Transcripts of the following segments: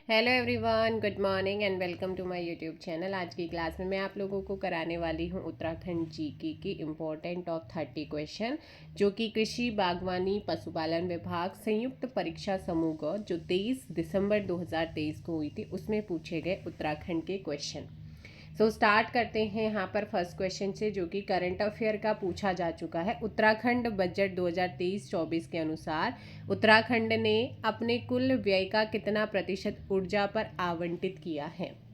Hello everyone, good morning and welcome to my YouTube channel. आज की class में मैं आप लोगों को कराने वाली हूं उत्तराखंड जीके की इम्पोर्टेंट टॉप 30 क्वेश्चन, जो कि कृषि बागवानी पशुपालन विभाग संयुक्त परीक्षा समूह ग जो 23 दिसंबर 2023 को हुई थी उसमें पूछे गए उत्तराखंड के क्वेश्चन। स्टार्ट करते हैं यहाँ पर फर्स्ट क्वेश्चन से, जो कि करंट अफेयर का पूछा जा चुका है। उत्तराखंड बजट 2023-24 के अनुसार उत्तराखंड ने अपने कुल व्यय का कितना प्रतिशत ऊर्जा पर आवंटित किया है?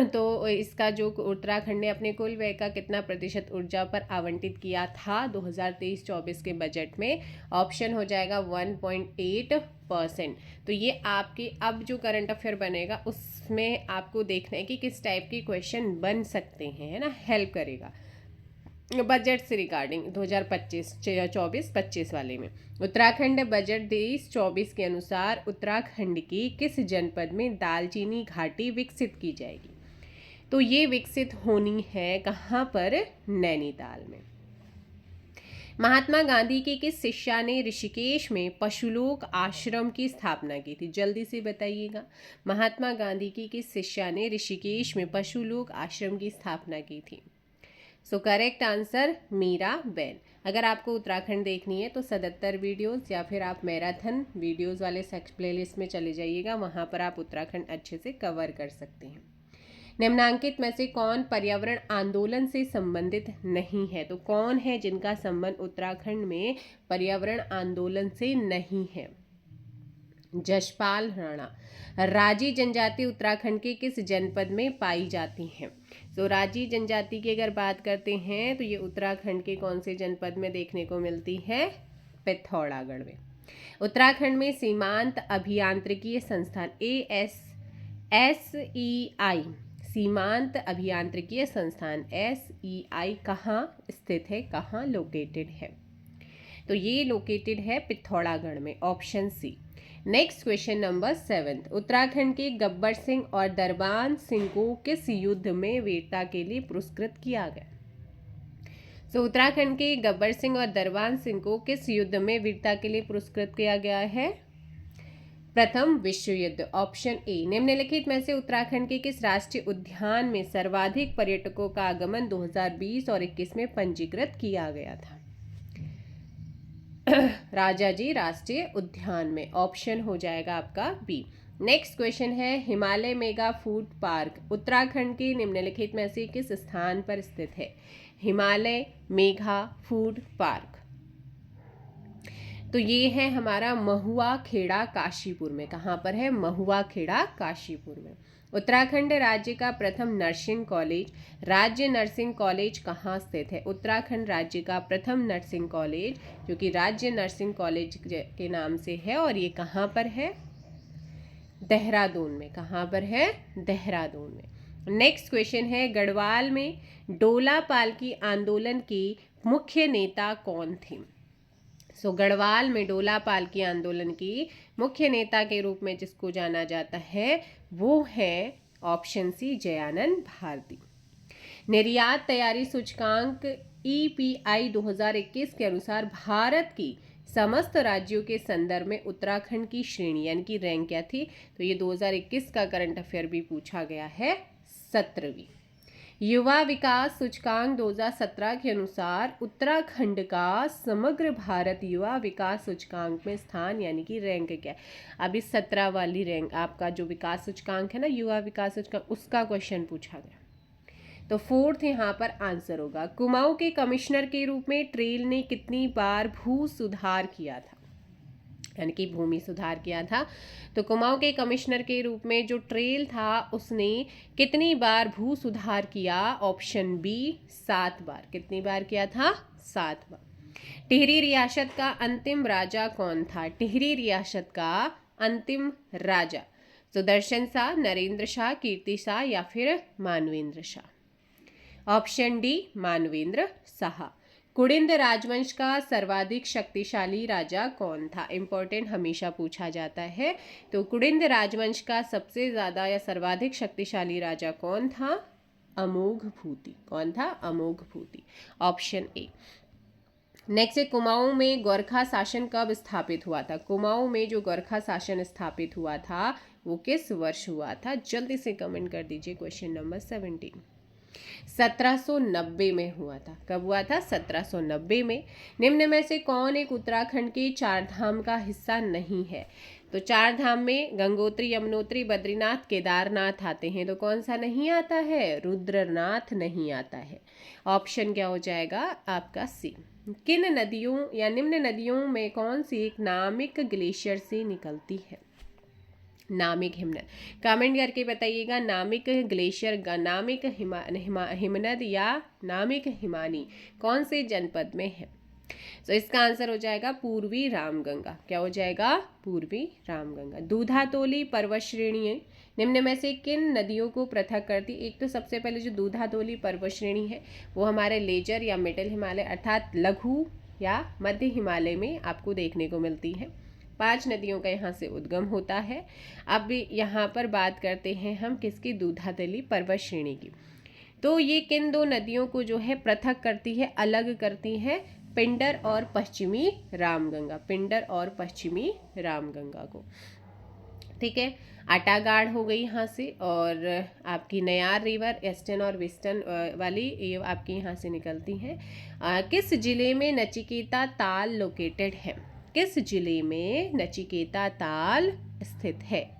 तो इसका जो उत्तराखंड ने अपने कुल व्यय का कितना प्रतिशत ऊर्जा पर आवंटित किया था 2023-24 के बजट में, ऑप्शन हो जाएगा 1.8%। तो ये आपके अब जो करंट अफेयर बनेगा उसमें आपको देखना है कि किस टाइप के क्वेश्चन बन सकते हैं, है ना, हेल्प करेगा बजट से रिगार्डिंग 2025 वाले में। उत्तराखंड बजट 23-24 के अनुसार उत्तराखंड की किस जनपद में दालचीनी घाटी विकसित की जाएगी? तो ये विकसित होनी है कहाँ पर? नैनीताल में। महात्मा गांधी की किस शिष्या ने ऋषिकेश में पशुलोक आश्रम की स्थापना की थी? जल्दी से बताइएगा। महात्मा गांधी की किस शिष्या ने ऋषिकेश में पशुलोक आश्रम की स्थापना की थी? Correct answer Mirabehn. अगर आपको उत्तराखंड देखनी है तो 77 वीडियोस या फिर आप मैराथन वीडियोस वाले सेक्स प्लेलिस्ट में चले जाइएगा, वहाँ पर आप उत्तराखंड अच्छे से कवर कर सकते हैं। निम्नांकित में से कौन पर्यावरण आंदोलन से संबंधित नहीं है? तो कौन है जिनका संबंध उत्तराखंड में पर्यावरण आंदोलन से नहीं है? जशपाल राणा। राजी जनजाति उत्तराखंड के किस जनपद में पाई जाती हैं? तो राजी जनजाति की अगर बात करते हैं तो ये उत्तराखंड के कौन से जनपद में देखने को मिलती है? पिथौरागढ़ में। उत्तराखंड में सीमांत अभियांत्रिकीय संस्थान SEI सीमांत अभियांत्रिकीय संस्थान SEI कहाँ स्थित है, कहाँ लोकेटेड है? तो ये लोकेटेड है पिथौरागढ़ में, option C. Next question number 7। Uttarakhand के गब्बर सिंह और दरबान सिंह को किस युद्ध में वीरता के लिए पुरस्कृत किया गया? उत्तराखंड के गब्बर सिंह और दरबान सिंह को किस युद्ध में वीरता के लिए पुरस्कृत किया गया है? प्रथम विश्व युद्ध, ऑप्शन ए। निम्नलिखित में से उत्तराखंड के किस राष्ट्रीय उद्यान में सर्वाधिक पर्यटकों का आगमन 2020 और 21 में पंजीकृत किया गया था? राजाजी राष्ट्रीय उद्यान में, ऑप्शन हो जाएगा आपका बी। नेक्स्ट क्वेश्चन है, Himalaya mega food park Uttarakhand के निम्नलिखित में से किस स्थान पर स्थित है? हिमालय मेगा फूड पार्क, तो ये है हमारा महुआ खेड़ा काशीपुर में। कहाँ पर है? महुआ खेड़ा काशीपुर में। उत्तराखंड राज्य का प्रथम नर्सिंग कॉलेज, राज्य नर्सिंग कॉलेज कहाँ स्थित है? उत्तराखंड राज्य का प्रथम नर्सिंग कॉलेज जो कि राज्य नर्सिंग कॉलेज के नाम से है, और ये कहाँ पर है? देहरादून में। कहाँ पर है? देहरादून में। नेक्स्ट क्वेश्चन है, गढ़वाल में डोला पालकी आंदोलन की मुख्य नेता कौन थे? गढ़वाल में डोला पालकी आंदोलन की मुख्य नेता के रूप में जिसको जाना जाता है वो है ऑप्शन सी, जयानंद भारती। निर्यात तैयारी सूचकांक EPI 2021 के अनुसार भारत की समस्त राज्यों के संदर्भ में उत्तराखंड की श्रेणी यानी कि रैंक क्या थी? तो ये 2021 का करंट अफेयर भी पूछा गया है, 17वीं। युवा विकास सूचकांक 2017 के अनुसार उत्तराखंड का समग्र भारत युवा विकास सूचकांक में स्थान यानी कि रैंक क्या है? अभी 17 वाली रैंक आपका जो विकास सूचकांक है ना, युवा विकास सूचकांक, उसका क्वेश्चन पूछा गया। तो फोर्थ यहाँ पर आंसर होगा। कुमाऊं के कमिश्नर के रूप में ट्रेल ने कितनी बार भू सुधार किया था, यानी कि भूमि सुधार किया था? तो कुमाऊं के कमिश्नर के रूप में जो ट्रेल था उसने कितनी बार भू सुधार किया? ऑप्शन बी, 7 बार। कितनी बार किया था? 7 बार। टिहरी रियासत का अंतिम राजा कौन था? टिहरी रियासत का अंतिम राजा सुदर्शन शाह, नरेंद्र शाह, कीर्ति शाह या फिर मानवेंद्र शाह? Option D, Manvendra Shah. कुड़िंद राजवंश का सर्वाधिक शक्तिशाली राजा कौन था? इंपॉर्टेंट हमेशा पूछा जाता है। तो कुड़िंद राजवंश का सबसे ज्यादा या सर्वाधिक शक्तिशाली राजा कौन था? अमोघ भूति। कौन था? अमोघ भूति, ऑप्शन ए। नेक्स्ट है कुमाऊं में गोरखा शासन कब स्थापित हुआ था। कुमाऊं में जो गोरखा शासन स्थापित हुआ था वो किस वर्ष हुआ था, जल्दी से कमेंट कर दीजिए। क्वेश्चन नंबर 17 1790 में हुआ था। कब हुआ था? 1790 में। निम्न में से कौन एक उत्तराखंड के चार धाम का हिस्सा नहीं है? तो चार धाम में गंगोत्री, यमुनोत्री, बद्रीनाथ, केदारनाथ आते हैं, तो कौन सा नहीं आता है? रुद्रनाथ नहीं आता है। ऑप्शन क्या हो जाएगा आपका सी। किन नदियों या निम्न नदियों में कौन सी एक नामिक ग्लेशियर से निकलती है? नामिक हिमनद, कमेंट करके बताइएगा। नामिक ग्लेशियर, नामिक हिमनद या नामिक हिमानी कौन से जनपद में है? तो इसका आंसर हो जाएगा पूर्वी रामगंगा। क्या हो जाएगा? पूर्वी रामगंगा। दूधातोली पर्वत श्रेणी निम्न में से किन नदियों को पृथक करती? एक तो सबसे पहले जो दूधातोली पर्वत श्रेणी है वो हमारे लेजर या मिडिल हिमालय अर्थात लघु या मध्य हिमालय में आपको देखने को मिलती है। 5 नदियों का यहाँ से उद्गम होता है। अब यहाँ पर बात करते हैं हम किसकी? दूधातोली पर्वत श्रेणी की। तो ये किन दो नदियों को जो है पृथक करती है, अलग करती है? पिंडर और पश्चिमी रामगंगा, पिंडर और पश्चिमी रामगंगा को। ठीक है, आटागाड़ हो गई यहाँ से, और आपकी नयार रिवर ईस्टर्न और वेस्टर्न वाली ये आपकी यहाँ से निकलती हैं। किस जिले में नचिकेता ताल लोकेटेड है? किस जिले में नचिकेता ताल स्थित है?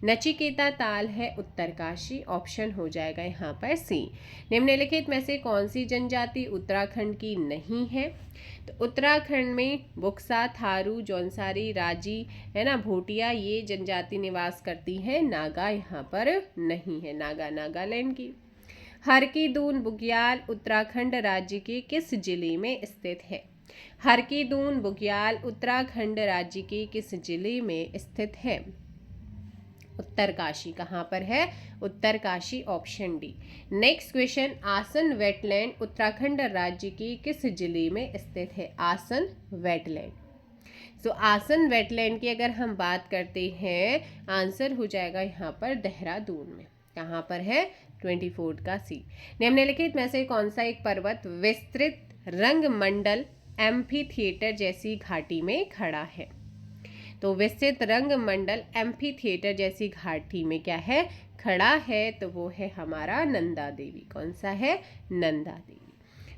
नचिकेता ताल है उत्तरकाशी। ऑप्शन हो जाएगा यहाँ पर सी। निम्नलिखित में से कौन सी जनजाति उत्तराखंड की नहीं है? तो उत्तराखंड में बुक्सा, थारू, जौनसारी, राजी है ना, भोटिया, ये जनजाति निवास करती है। नागा यहाँ पर नहीं है, नागा नागालैंड की। हर की दून बुग्याल उत्तराखंड राज्य के किस जिले में स्थित है? हर की दून बुग्याल उत्तराखंड राज्य के किस जिले में स्थित है? उत्तरकाशी। कहाँ पर है? Uttarkashi. Option D. Next question, आसन वेटलैंड उत्तराखंड राज्य के किस जिले में स्थित है? आसन वेटलैंड। तो आसन वेटलैंड की अगर हम बात करते हैं, आंसर हो जाएगा यहाँ पर देहरादून में। कहाँ पर है? 24 का सी। निम्नलिखित में से कौन सा एक पर्वत विस्तृत रंग मंडल एम्फी थिएटर जैसी घाटी में खड़ा है? तो विस्तृत रंग मंडल एम्फी थिएटर जैसी घाटी में क्या है? खड़ा है। तो वो है हमारा नंदा देवी। कौन सा है? नंदा देवी।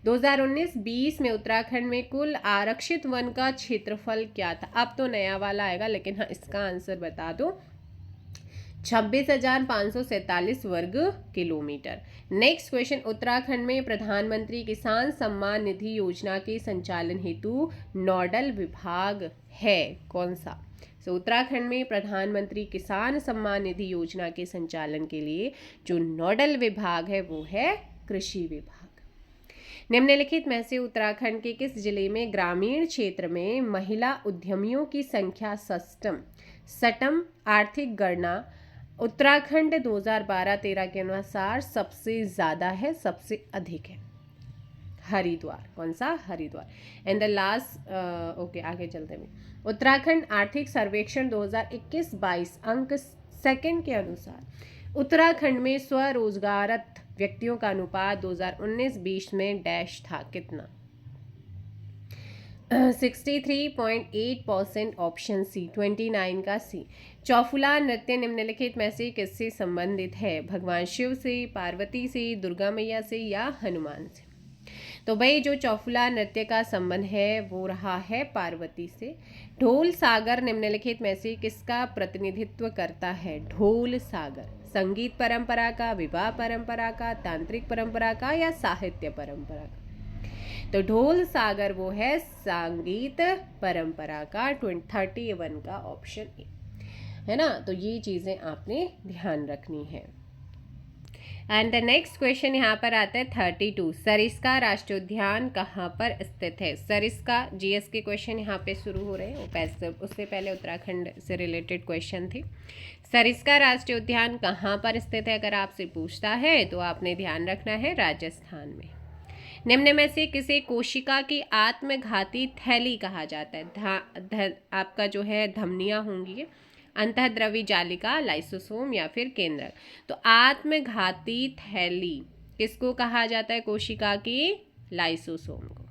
2019-20 में उत्तराखंड में कुल आरक्षित वन का क्षेत्रफल क्या था? अब तो नया वाला आएगा, लेकिन हाँ इसका आंसर बता दो। 26,547 वर्ग किलोमीटर। नेक्स्ट क्वेश्चन, उत्तराखंड में प्रधानमंत्री किसान सम्मान निधि योजना के संचालन हेतु नोडल विभाग है कौन सा? तो उत्तराखंड में प्रधानमंत्री किसान सम्मान निधि योजना के संचालन के लिए जो नोडल विभाग है वो है कृषि विभाग। निम्नलिखित में से उत्तराखंड के किस जिले में ग्रामीण क्षेत्र में महिला उद्यमियों की संख्या सटम आर्थिक गणना उत्तराखंड 2012-13 के अनुसार सबसे ज्यादा है, सबसे अधिक है? हरिद्वार। कौन सा? Haridwar. And the last okay आगे चलते हैं। उत्तराखंड आर्थिक सर्वेक्षण 2021-22 अंक सेकंड के अनुसार उत्तराखंड में स्वरोजगाररत व्यक्तियों का अनुपात 2019-20 में डैश था कितना? 63.8%। Option C. 29 का सी। चौफुला नृत्य निम्नलिखित में से किससे संबंधित है? भगवान शिव से, पार्वती से, दुर्गा मैया से या हनुमान से? तो भाई जो चौफुला नृत्य का संबंध है वो रहा है पार्वती से। ढोल सागर निम्नलिखित में से किसका प्रतिनिधित्व करता है? ढोल सागर संगीत परंपरा का, विवाह परंपरा का, तांत्रिक परंपरा का या साहित्य परंपरा का? तो ढोल सागर वो है संगीत परंपरा का। 31 का ऑप्शन ए है ना। तो ये चीजें आपने ध्यान रखनी है। एंड द नेक्स्ट क्वेश्चन यहाँ पर आता है 32। सरिस्का राष्ट्रीय उद्यान कहाँ पर स्थित है? सरिस्का जीएस के क्वेश्चन यहाँ पे शुरू हो रहे हैं, उससे पहले उत्तराखंड से रिलेटेड क्वेश्चन थे। सरिस्का राष्ट्रीय उद्यान कहाँ पर स्थित है अगर आपसे पूछता है तो आपने ध्यान रखना है राजस्थान में। निम्न में से किसे कोशिका की आत्मघाती थैली कहा जाता है? आपका जो है धमनियाँ होंगी, अंतःद्रवी जालिका, लाइसोसोम या फिर केंद्रक। तो आत्मघाती थैली किसको कहा जाता है? कोशिका की लाइसोसोम को।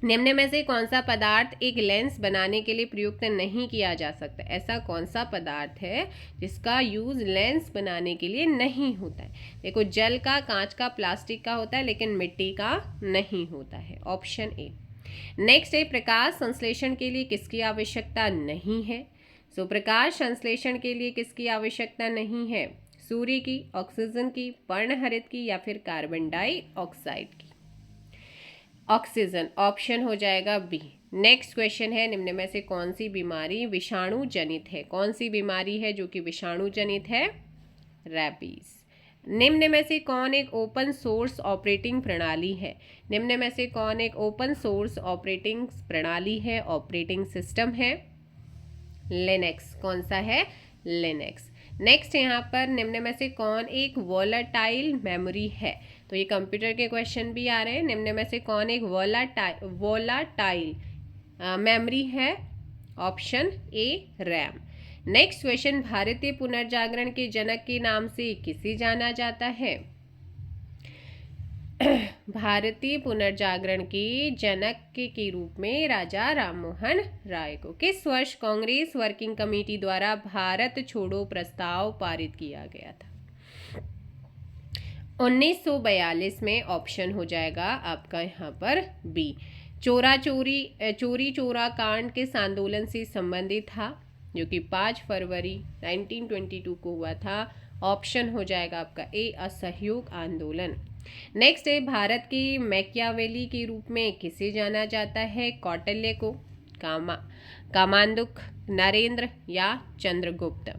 निम्न में से कौन सा पदार्थ एक लेंस बनाने के लिए प्रयुक्त नहीं किया जा सकता? ऐसा कौन सा पदार्थ है जिसका यूज लेंस बनाने के लिए नहीं होता है? देखो, जल का, कांच का, प्लास्टिक का होता है, लेकिन मिट्टी का नहीं होता है। Option A. नेक्स्ट है, प्रकाश संश्लेषण के लिए किसकी आवश्यकता नहीं है? सो प्रकाश संश्लेषण के लिए किसकी आवश्यकता नहीं है? सूर्य की, ऑक्सीजन की, पर्णहरित की, या फिर कार्बन डाइऑक्साइड की? ऑक्सीजन, ऑप्शन हो जाएगा बी। नेक्स्ट क्वेश्चन है, निम्न में से कौन सी बीमारी विषाणु जनित है? कौन सी बीमारी है जो कि विषाणु जनित है? रैबीज। निम्न में से कौन एक ओपन सोर्स ऑपरेटिंग प्रणाली है? निम्न में से कौन एक ओपन सोर्स ऑपरेटिंग प्रणाली है, ऑपरेटिंग सिस्टम है? लिनक्स। कौन सा है? लिनक्स। नेक्स्ट यहाँ पर निम्न में से कौन एक वोलाटाइल मेमोरी है? तो ये कंप्यूटर के क्वेश्चन भी आ रहे हैं। निम्न में से कौन एक वोलाटाइल मेमोरी है? Option A, RAM. Next question, भारतीय पुनर्जागरण के जनक के नाम से किसे जाना जाता है? भारतीय पुनर्जागरण के जनक के रूप में राजा राममोहन राय को किस वर्ष कांग्रेस वर्किंग कमेटी द्वारा भारत छोड़ो प्रस्ताव पारित किया गया था? 1942 में। ऑप्शन हो जाएगा आपका यहाँ पर बी। चोरी चोरा कांड किस आंदोलन से संबंधित था, जो कि 5 फरवरी 1922 को हुआ था? ऑप्शन हो जाएगा आपका ए, असहयोग आंदोलन। नेक्स्ट है, भारत की मैकियावेली के रूप में किसे जाना जाता है? कौटिल्य को, कामांदुक, नरेंद्र, या चंद्रगुप्त?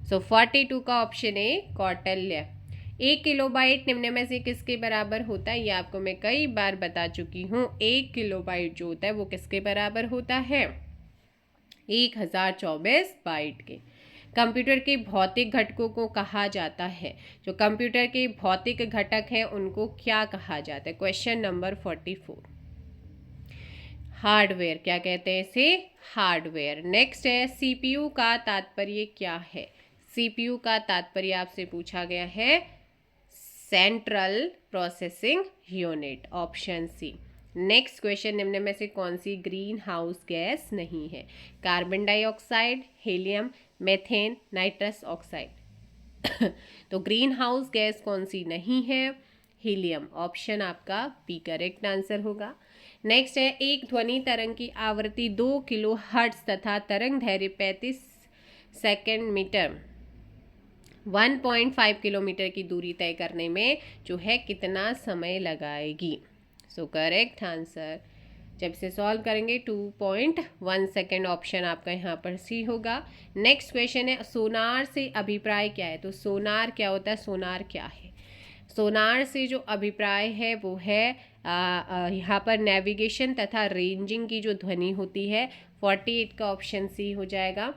सो 42 का ऑप्शन है कौटिल्य। 1 किलोबाइट निम्न में से किसके बराबर होता है? ये आपको मैं कई बार बता चुकी हूँ। 1 किलोबाइट जो होता है वो किसके बराबर होता है? 1024 बाइट के। कंप्यूटर के भौतिक घटकों को कहा जाता है, जो कंप्यूटर के भौतिक घटक हैं उनको क्या कहा जाता है? Question number 44। हार्डवेयर। क्या कहते हैं इसे? हार्डवेयर। नेक्स्ट है, सीपीयू का तात्पर्य क्या है? सीपीयू का तात्पर्य आपसे पूछा गया है central processing unit. Option C. Next question, निम्न में से कौन सी ग्रीन हाउस गैस नहीं है? Carbon dioxide, helium, methane, nitrous oxide. तो ग्रीन हाउस गैस कौन सी नहीं है? हीलियम। ऑप्शन आपका बी करेक्ट आंसर होगा। नेक्स्ट है, एक ध्वनि तरंग की आवृत्ति 2 किलो हर्ट्ज तथा तरंग धैर्य 35 सेकेंड मीटर 1.5 किलोमीटर की दूरी तय करने में जो है कितना समय लगाएगी? सो करेक्ट आंसर जब से सॉल्व करेंगे 2.1 सेकेंड। ऑप्शन आपका यहाँ पर सी होगा। नेक्स्ट क्वेश्चन है, सोनार से अभिप्राय क्या है? तो सोनार क्या होता है? सोनार क्या है? सोनार से जो अभिप्राय है वो है यहाँ पर नेविगेशन तथा रेंजिंग की जो ध्वनि होती है। 48 का ऑप्शन सी हो जाएगा।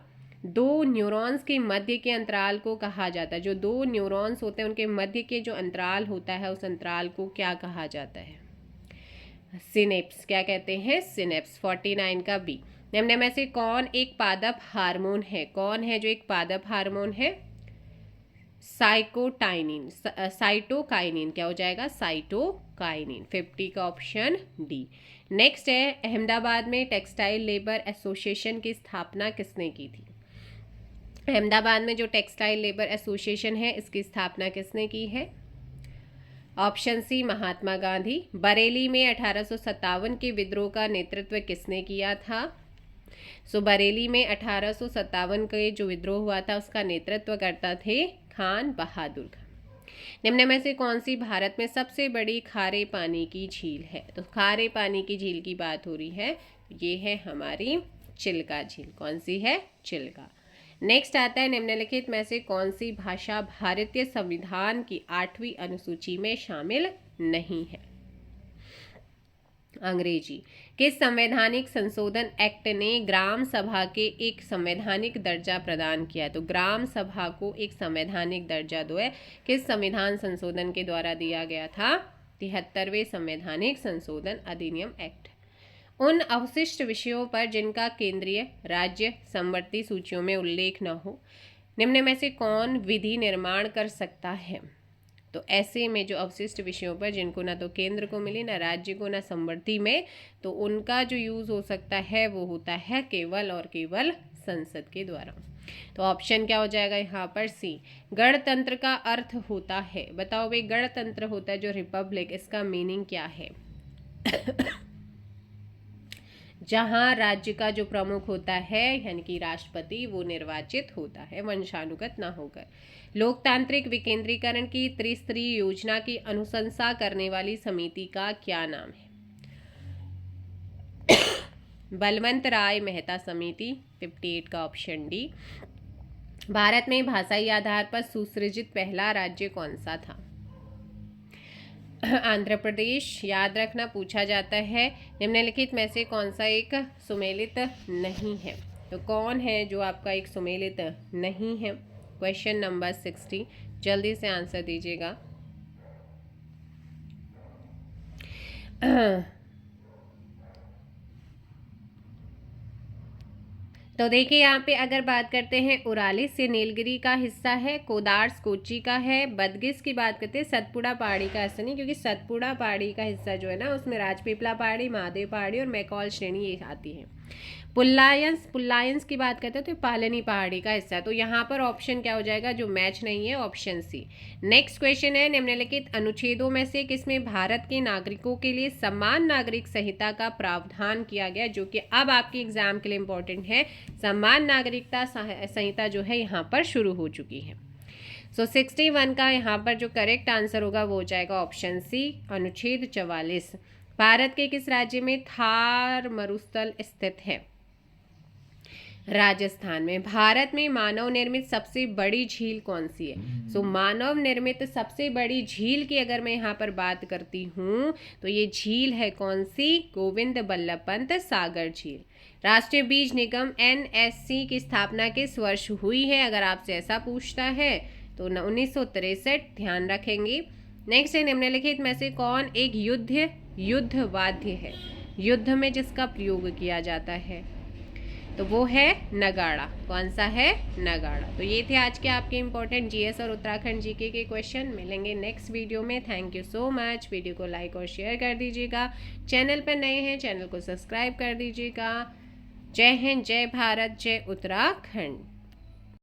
2 न्यूरॉन्स के मध्य के अंतराल को कहा जाता है। जो 2 न्यूरॉन्स होते हैं उनके मध्य के जो अंतराल होता है उस अंतराल को क्या कहा जाता है? सिनेप्स। क्या कहते हैं? सिनेप्स। 49 का बी। निम्न में से कौन एक पादप हार्मोन है? कौन है जो एक पादप हार्मोन है? साइकोटाइनिन, साइटोकाइनिन। क्या हो जाएगा? साइटोकाइनिन। 50 का ऑप्शन डी। नेक्स्ट है, अहमदाबाद में टेक्सटाइल लेबर एसोसिएशन की स्थापना किसने की थी? अहमदाबाद में जो टेक्सटाइल लेबर एसोसिएशन है इसकी स्थापना किसने की है? Option C, Mahatma Gandhi. बरेली में 1857 के विद्रोह का नेतृत्व किसने किया था? सो बरेली में 1857 के जो विद्रोह हुआ था उसका नेतृत्व करता थे खान बहादुर खान। निम्न में से कौन सी भारत में सबसे बड़ी खारे पानी की झील है? तो खारे पानी की झील की बात हो रही है, ये है हमारी चिल्का झील। कौन सी है? चिल्का। नेक्स्ट आता है, निम्नलिखित में से कौन सी भाषा भारतीय संविधान की 8वीं अनुसूची में शामिल नहीं है? अंग्रेजी। किस संवैधानिक संशोधन एक्ट ने ग्राम सभा के एक संवैधानिक दर्जा प्रदान किया? तो ग्राम सभा को एक संवैधानिक दर्जा जो है किस संविधान संशोधन के द्वारा दिया गया था? 73वें संवैधानिक संशोधन अधिनियम एक्ट। उन अवशिष्ट विषयों पर जिनका केंद्रीय राज्य समवर्ती सूचियों में उल्लेख न हो, निम्न में से कौन विधि निर्माण कर सकता है? तो ऐसे में जो अवशिष्ट विषयों पर जिनको ना तो केंद्र को मिली, ना राज्य को, ना समवर्ती में, तो उनका जो यूज़ हो सकता है वो होता है केवल और केवल संसद के द्वारा। तो ऑप्शन क्या हो जाएगा यहाँ पर? सी। गणतंत्र का अर्थ होता है, बताओ भाई, गणतंत्र होता है जो रिपब्लिक, इसका मीनिंग क्या है? जहां राज्य का जो प्रमुख होता है यानी कि राष्ट्रपति, वो निर्वाचित होता है वंशानुगत ना होकर। लोकतांत्रिक विकेंद्रीकरण की त्रिस्तरीय योजना की अनुशंसा करने वाली समिति का क्या नाम है? बलवंत राय मेहता समिति, 58 का ऑप्शन डी। भारत में भाषाई आधार पर सुसृजित पहला राज्य कौन सा था? आंध्र प्रदेश। याद रखना, पूछा जाता है निम्नलिखित में से कौन सा एक सुमेलित नहीं है। तो कौन है जो आपका एक सुमेलित नहीं है? क्वेश्चन नंबर 60, जल्दी से आंसर दीजिएगा। तो देखिए यहाँ पे अगर बात करते हैं, उरालिस ये नीलगिरी का हिस्सा है, कोदार्स कोच्चि का है, बदगिस की बात करते हैं सतपुड़ा पहाड़ी का हिस्सा नहीं, क्योंकि सतपुड़ा पहाड़ी का हिस्सा जो है ना उसमें राजपीपला पहाड़ी, महादेव पहाड़ी और मैकॉल श्रेणी ये आती है। पुल्लायंस की बात करते हैं तो पालनी पहाड़ी का हिस्सा है। तो यहाँ पर ऑप्शन क्या हो जाएगा जो मैच नहीं है? Option C. नेक्स्ट क्वेश्चन है, निम्नलिखित अनुच्छेदों में से किसमें भारत के नागरिकों के लिए समान नागरिक संहिता का प्रावधान किया गया, जो कि अब आपके एग्जाम के लिए इंपॉर्टेंट है। समान नागरिकता संहिता जो है यहाँ पर शुरू हो चुकी है। सो 61 का यहाँ पर जो करेक्ट आंसर होगा वो हो जाएगा ऑप्शन सी, अनुच्छेद 44। भारत के किस राज्य में थार मरुस्थल स्थित है? राजस्थान में। भारत में मानव निर्मित सबसे बड़ी झील कौन सी है? सो मानव निर्मित सबसे बड़ी झील की अगर मैं यहाँ पर बात करती हूँ तो ये झील है कौन सी? गोविंद बल्लभ पंत सागर झील। राष्ट्रीय बीज निगम NSC की स्थापना किस वर्ष हुई है? अगर आपसे ऐसा पूछता है तो 1963, ध्यान रखेंगे। नेक्स्ट है, निम्नलिखित में से कौन एक युद्ध वाद्य है, युद्ध में जिसका प्रयोग किया जाता है? तो वो है नगाड़ा। कौन सा है? नगाड़ा। तो ये थे आज के आपके इंपॉर्टेंट GS और उत्तराखंड GK के क्वेश्चन। मिलेंगे नेक्स्ट वीडियो में। Thank you so much. Video को लाइक और शेयर कर दीजिएगा। चैनल पर नए हैं, चैनल को सब्सक्राइब कर दीजिएगा। जय हिंद, जय भारत, जय उत्तराखंड।